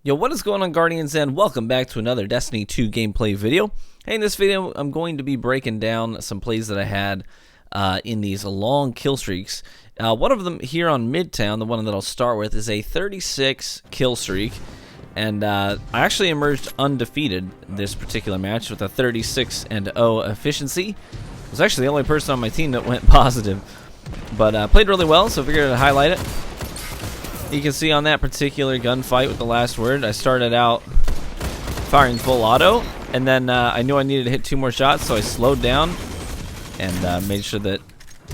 Yo, what is going on, Guardians, and welcome back to another Destiny 2 gameplay video. Hey, in this video, I'm going to be breaking down some plays that I had in these long kill streaks. One of them here on Midtown, the one that I'll start with, is a 36 kill streak. And I actually emerged undefeated this particular match with a 36-0 efficiency. I was actually the only person on my team that went positive. But played really well, so I figured I'd highlight it. You can see on that particular gunfight with the last word, I started out firing full auto, and then I knew I needed to hit 2 more shots, so I slowed down and made sure that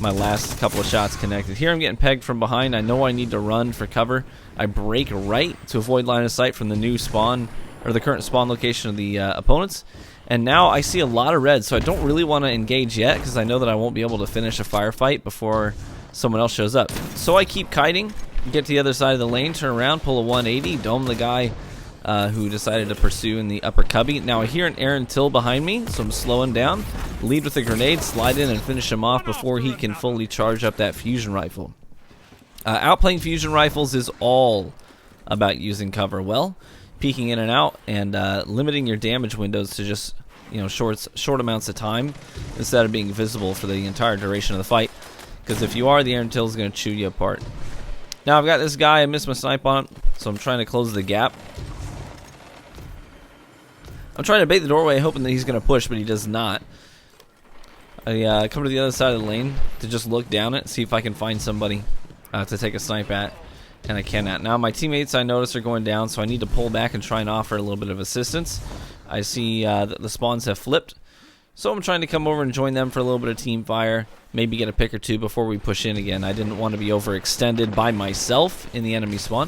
my last couple of shots connected. Here I'm getting pegged from behind. I know I need to run for cover. I break right to avoid line of sight from the new spawn, or the current spawn location of the opponents. And now I see a lot of red, so I don't really want to engage yet, because I know that I won't be able to finish a firefight before someone else shows up. So I keep kiting. Get to the other side of the lane, turn around, pull a 180, dome the guy who decided to pursue in the upper cubby. Now I hear an Aaron Till behind me, so I'm slowing down. Lead with a grenade, slide in and finish him off before he can fully charge up that fusion rifle. Outplaying fusion rifles is all about using cover well, peeking in and out, and limiting your damage windows to just short amounts of time instead of being visible for the entire duration of the fight. Because if you are, the Aaron Till is going to chew you apart. Now I've got this guy, I missed my snipe on him, so I'm trying to close the gap. I'm trying to bait the doorway, hoping that he's going to push, but he does not. I come to the other side of the lane to just look down it, see if I can find somebody to take a snipe at, and I cannot. Now my teammates, I notice, are going down, so I need to pull back and try and offer a little bit of assistance. I see that the spawns have flipped, so I'm trying to come over and join them for a little bit of team fire. Maybe get a pick or two before we push in again. I didn't want to be overextended by myself in the enemy spawn.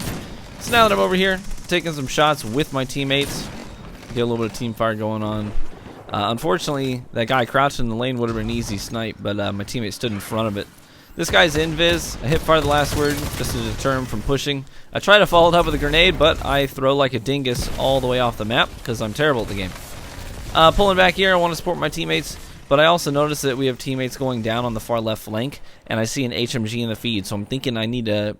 So now that I'm over here, taking some shots with my teammates, get a little bit of team fire going on. Unfortunately, that guy crouched in the lane would have been an easy snipe, but my teammate stood in front of it. This guy's invis. I hit fire the last word just to deter him from pushing. I try to follow it up with a grenade, but I throw like a dingus all the way off the map because I'm terrible at the game. Pulling back here, I want to support my teammates. But I also noticed that we have teammates going down on the far left flank, and I see an HMG in the feed, so I'm thinking I need to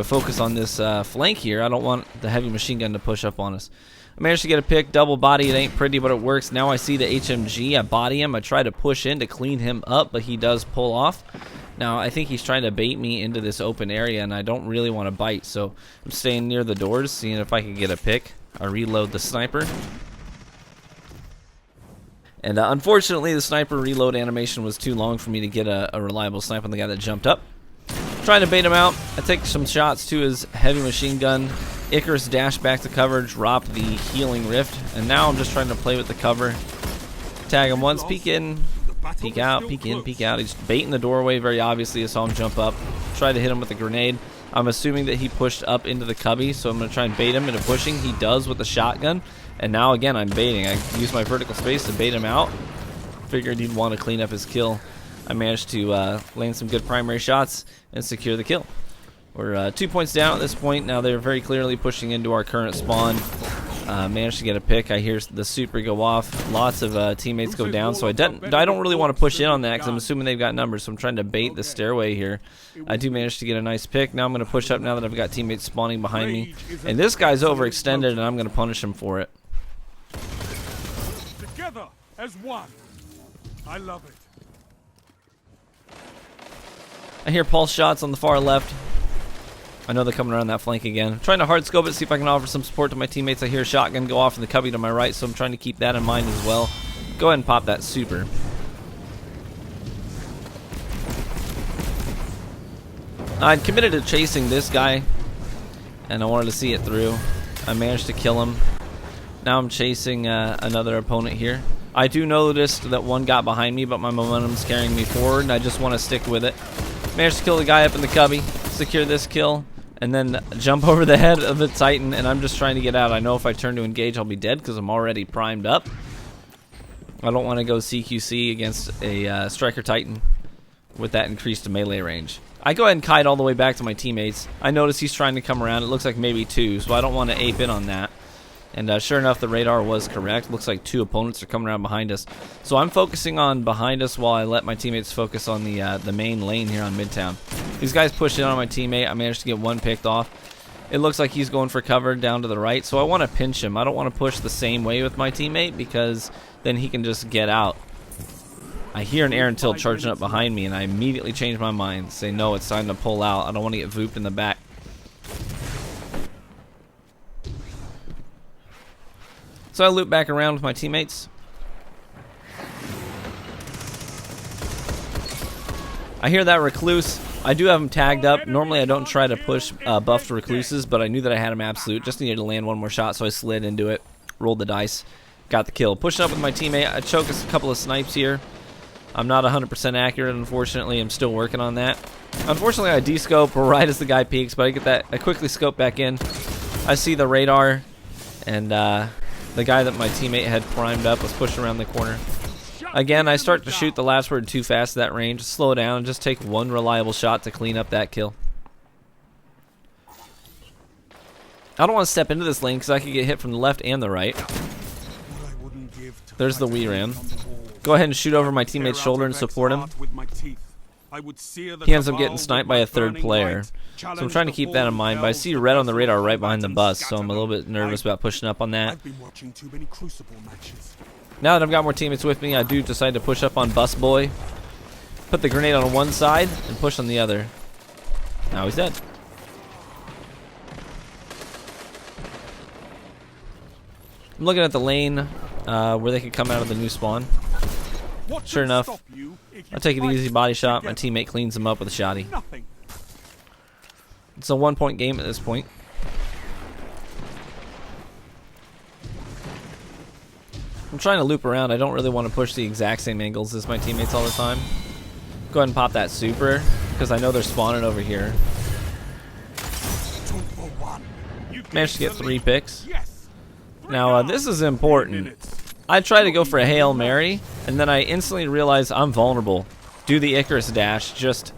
focus on this flank here. I don't want the heavy machine gun to push up on us. I managed to get a pick, double body. It ain't pretty, but it works. Now I see the HMG. I body him. I try to push in to clean him up, but he does pull off. Now I think he's trying to bait me into this open area, and I don't really want to bite, so I'm staying near the doors, seeing if I can get a pick. I reload the sniper. And unfortunately, the sniper reload animation was too long for me to get a reliable snipe on the guy that jumped up. Trying to bait him out. I take some shots to his heavy machine gun. Icarus dashed back to cover, dropped the healing rift, and now I'm just trying to play with the cover. Tag him once, peek in, peek out, peek in, peek out. He's baiting the doorway very obviously. I saw him jump up. Try to hit him with a grenade. I'm assuming that he pushed up into the cubby, so I'm going to try and bait him into pushing. He does with the shotgun. And now again, I'm baiting. I use my vertical space to bait him out. Figured he'd want to clean up his kill. I managed to land some good primary shots and secure the kill. We're 2 points down at this point. Now they're very clearly pushing into our current spawn. Managed to get a pick. I hear the super go off. Lots of teammates go down. So I don't really want to push in on that because I'm assuming they've got numbers. So I'm trying to bait the stairway here. I do manage to get a nice pick. Now I'm going to push up now that I've got teammates spawning behind me. And this guy's overextended, and I'm going to punish him for it. Together as one. I love it. I hear pulse shots on the far left. I know they're coming around that flank again. I'm trying to hard scope it, see if I can offer some support to my teammates. I hear a shotgun go off in the cubby to my right, so I'm trying to keep that in mind as well. Go ahead and pop that super. I'd committed to chasing this guy, and I wanted to see it through. I managed to kill him. Now I'm chasing another opponent here. I do notice that one got behind me, but my momentum's carrying me forward, and I just want to stick with it. Managed to kill the guy up in the cubby, secure this kill, and then jump over the head of the Titan, and I'm just trying to get out. I know if I turn to engage, I'll be dead because I'm already primed up. I don't want to go CQC against a Striker Titan with that increased melee range. I go ahead and kite all the way back to my teammates. I notice he's trying to come around. It looks like maybe 2, so I don't want to ape in on that. And sure enough, the radar was correct. Looks like 2 opponents are coming around behind us. So I'm focusing on behind us while I let my teammates focus on the main lane here on Midtown. These guys pushed in on my teammate. I managed to get one picked off. It looks like he's going for cover down to the right, so I want to pinch him. I don't want to push the same way with my teammate because then he can just get out. I hear an Aaron Till charging up behind me, and I immediately change my mind. Say, no, it's time to pull out. I don't want to get vooped in the back. So I loop back around with my teammates. I hear that recluse. I do have him tagged up. Normally I don't try to push buffed recluses, but I knew that I had him absolute. Just needed to land one more shot, so I slid into it. Rolled the dice. Got the kill. Pushing up with my teammate. I choke a couple of snipes here. I'm not 100% accurate, unfortunately. I'm still working on that. Unfortunately, I descope right as the guy peeks, but I get that. I quickly scope back in. I see the radar, and the guy that my teammate had primed up was pushing around the corner. Again, I start to shoot the last word too fast at that range. Slow down and just take one reliable shot to clean up that kill. I don't want to step into this lane because I could get hit from the left and the right. There's the Wee Ram. Go ahead and shoot over my teammate's shoulder and support him. He ends up getting sniped by a third player. So I'm trying to keep that in mind, but I see red on the radar right behind the bus, so I'm a little bit nervous about pushing up on that. Now that I've got more teammates with me, I do decide to push up on Bus Boy. Put the grenade on one side and push on the other. Now he's dead. I'm looking at the lane where they could come out of the new spawn. Sure enough, I take an easy body shot. My teammate cleans him up with a shotty. It's a 1-point game at this point. I'm trying to loop around. I don't really want to push the exact same angles as my teammates all the time. Go ahead and pop that super because I know they're spawning over here. Managed to get 3 picks. Now this is important. I try to go for a Hail Mary, and then I instantly realize I'm vulnerable. Do the Icarus dash just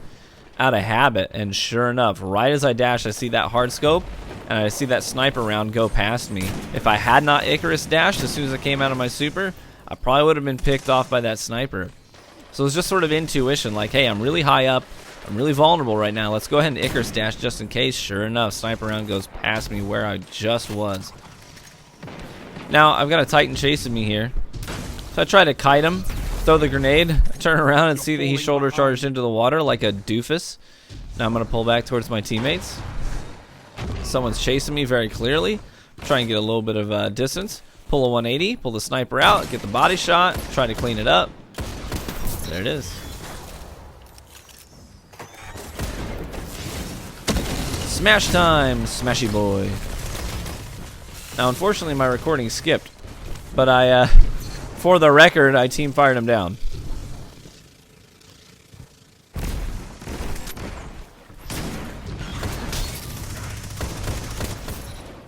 out of habit, and sure enough, right as I dash, I see that hard scope, and I see that sniper round go past me. If I had not Icarus dashed as soon as I came out of my super, I probably would have been picked off by that sniper. So it was just sort of intuition, like, hey, I'm really high up, I'm really vulnerable right now, let's go ahead and Icarus dash just in case. Sure enough, sniper round goes past me where I just was. Now, I've got a Titan chasing me here. So I try to kite him, throw the grenade, turn around and see that he shoulder charged into the water like a doofus. Now I'm going to pull back towards my teammates. Someone's chasing me very clearly. Try and get a little bit of distance. Pull a 180, pull the sniper out, get the body shot, try to clean it up. There it is. Smash time, smashy boy. Now, unfortunately, my recording skipped, but for the record, I team fired him down.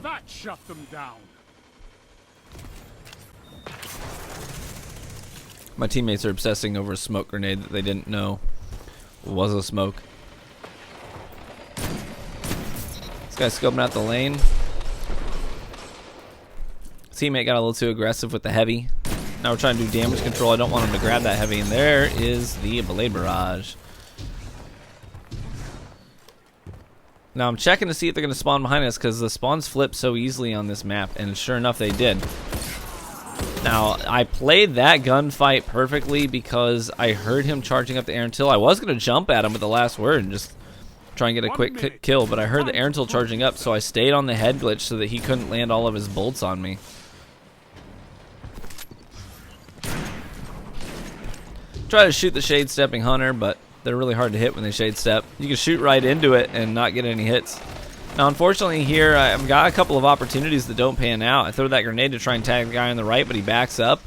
That shut them down. My teammates are obsessing over a smoke grenade that they didn't know was a smoke. This guy's scoping out the lane. Teammate got a little too aggressive with the heavy. Now we're trying to do damage control. I don't want him to grab that heavy, and there is the Blade Barrage. Now I'm checking to see if they're going to spawn behind us because the spawns flip so easily on this map, and sure enough they did. Now I played that gunfight perfectly because I heard him charging up the Aaron Till. I was going to jump at him with the last word and just try and get a quick kill, but I heard the Aaron Till charging up, so I stayed on the head glitch so that he couldn't land all of his bolts on me. Try to shoot the shade stepping hunter, but they're really hard to hit when they shade step. You can shoot right into it and not get any hits. Now unfortunately here I've got a couple of opportunities that don't pan out. I throw that grenade to try and tag the guy on the right, but he backs up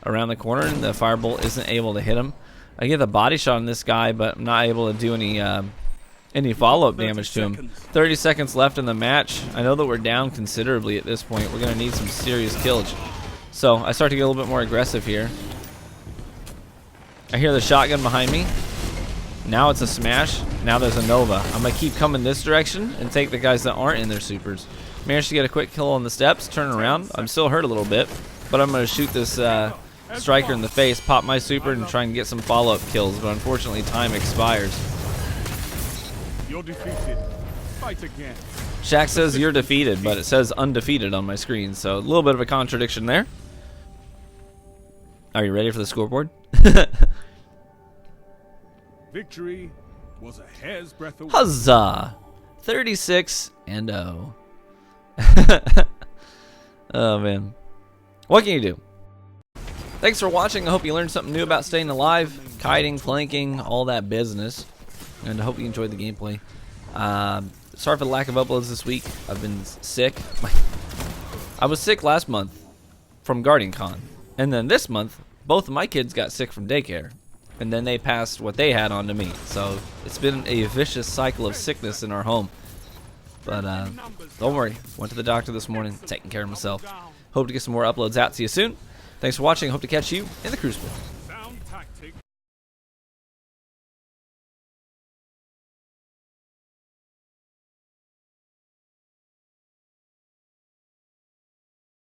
around the corner and the firebolt isn't able to hit him. I get the body shot on this guy, but I'm not able to do any follow-up damage to him. 30 seconds left in the match. I know that we're down considerably at this point. We're going to need some serious killage. So I start to get a little bit more aggressive here. I hear the shotgun behind me. Now it's a smash. Now there's a Nova. I'm going to keep coming this direction and take the guys that aren't in their supers. Managed to get a quick kill on the steps, turn around. I'm still hurt a little bit, but I'm going to shoot this striker in the face, pop my super, and try and get some follow-up kills, but unfortunately time expires. You're defeated. Fight again. Shaq says you're defeated, but it says undefeated on my screen, so a little bit of a contradiction there. Are you ready for the scoreboard? Victory was a hair's breadth away. Huzzah! 36-0. Oh, man. What can you do? Thanks for watching. I hope you learned something new about staying alive, kiting, flanking, all that business. And I hope you enjoyed the gameplay. Sorry for the lack of uploads this week. I've been sick. I was sick last month from Guardian Con. And then this month, both of my kids got sick from daycare. And then they passed what they had on to me. So it's been a vicious cycle of sickness in our home. But don't worry. Went to the doctor this morning, taking care of myself. Hope to get some more uploads out to you soon. Thanks for watching. Hope to catch you in the Crucible.